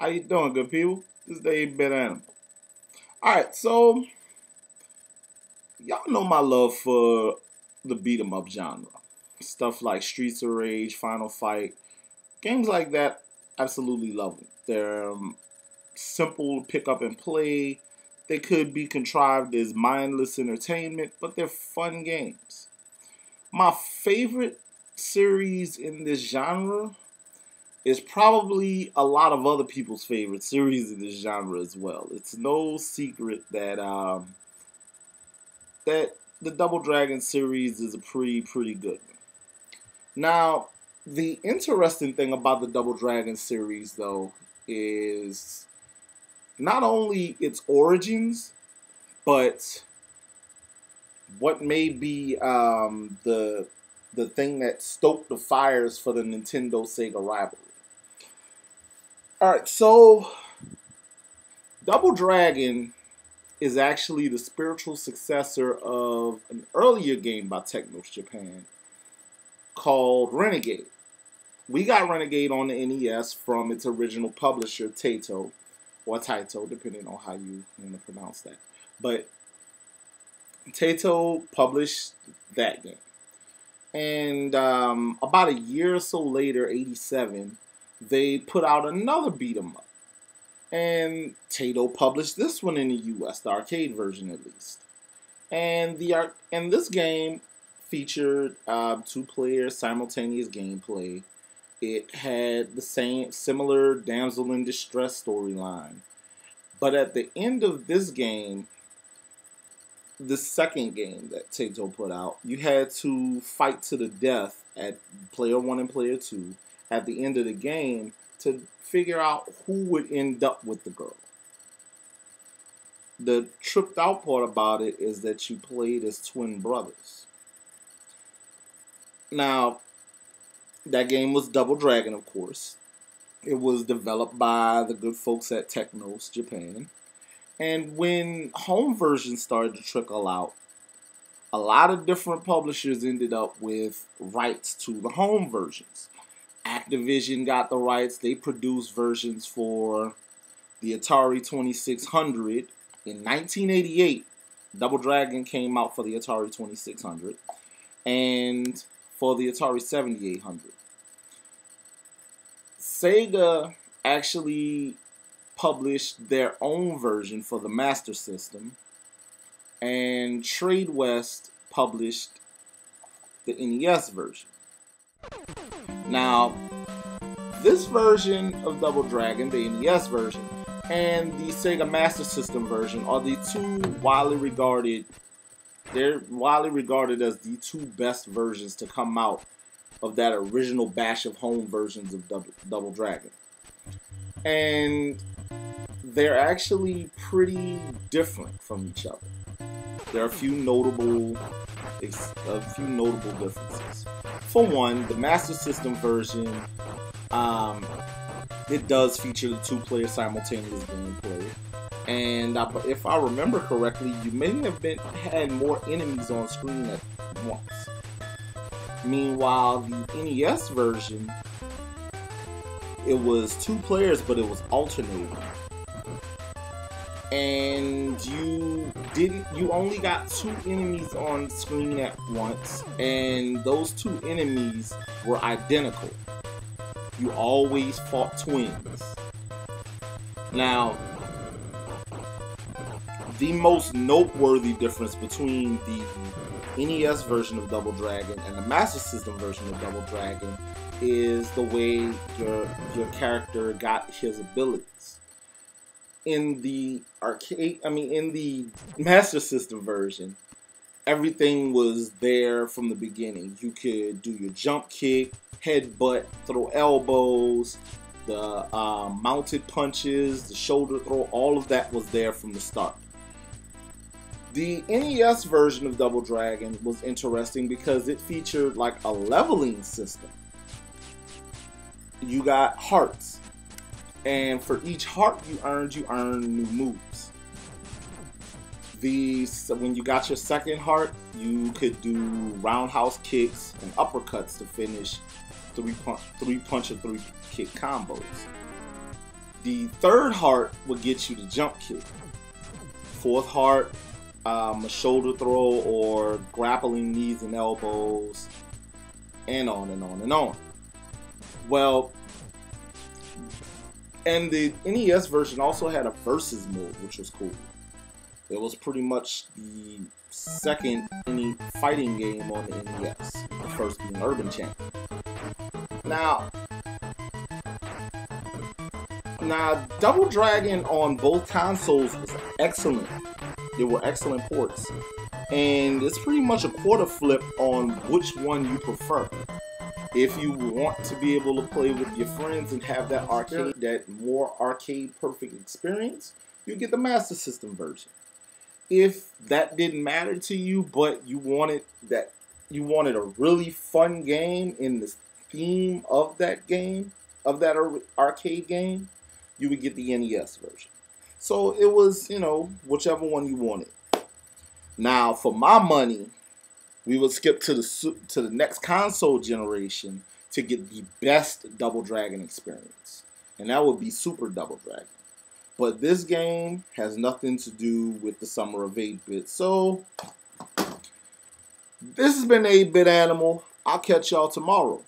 How you doing, good people? This is Dave Bet Animal. Alright, so y'all know my love for the beat 'em up genre. Stuff like Streets of Rage, Final Fight, games like that, absolutely love them. They're simple to pick up and play. They could be contrived as mindless entertainment, but they're fun games. My favorite series in this genre is probably a lot of other people's favorite series in this genre as well. It's no secret that that the Double Dragon series is a pretty good one. Now, the interesting thing about the Double Dragon series, though, is not only its origins, but what may be the thing that stoked the fires for the Nintendo Sega rivalry. Alright, so Double Dragon is actually the spiritual successor of an earlier game by Technos Japan called Renegade. We got Renegade on the NES from its original publisher, Taito, or Taito, depending on how you want to pronounce that. But Taito published that game. And about a year or so later, 87, they put out another beat 'em up. And Taito published this one in the US, the arcade version at least. And this game featured two-player simultaneous gameplay. It had the similar damsel in distress storyline. But at the end of this game, the second game that Taito put out, you had to fight to the death at player 1 and player 2 at the end of the game to figure out who would end up with the girl. The tripped out part about it is that you played as twin brothers. Now, that game was Double Dragon, of course. It was developed by the good folks at Technos Japan. And when home versions started to trickle out, a lot of different publishers ended up with rights to the home versions. Activision got the rights. They produced versions for the Atari 2600. In 1988, Double Dragon came out for the Atari 2600 and for the Atari 7800. Sega actually published their own version for the Master System, and Tradewest published the NES version. Now, this version of Double Dragon, the NES version, and the Sega Master System version are the two widely regarded as the two best versions to come out of that original batch of home versions of Double Dragon. And they're actually pretty different from each other. There are a few notable differences. For one, the Master System version, it does feature the two-player simultaneous gameplay. And if I remember correctly, you may have had more enemies on screen at once. Meanwhile, the NES version, it was two players, but it was alternating. And you only got two enemies on screen at once, and those two enemies were identical. You always fought twins. Now, the most noteworthy difference between the NES version of Double Dragon and the Master System version of Double Dragon is the way your character got his abilities. In the Master System version, everything was there from the beginning. You could do your jump kick, headbutt, throw elbows, the mounted punches, the shoulder throw, all of that was there from the start. The NES version of Double Dragon was interesting because it featured like a leveling system. You got hearts, and for each heart you earn new moves. When you got your second heart, you could do roundhouse kicks and uppercuts to finish three punch or three kick combos. The third heart will get you the jump kick. Fourth heart, a shoulder throw or grappling knees and elbows, and on and on and on. Well, and the NES version also had a versus mode, which was cool. It was pretty much the second fighting game on the NES, the first being Urban Champion. Now, Double Dragon on both consoles was excellent. They were excellent ports. And it's pretty much a quarter flip on which one you prefer. If you want to be able to play with your friends and have that more arcade perfect experience, you get the Master System version. If that didn't matter to you, but you wanted a really fun game in the theme of that game, of that arcade game, you would get the NES version. So it was, whichever one you wanted. Now, for my money, we would skip to the next console generation to get the best Double Dragon experience, and that would be Super Double Dragon. But this game has nothing to do with the summer of 8-bit. So, this has been 8-Bit Animal. I'll catch y'all tomorrow.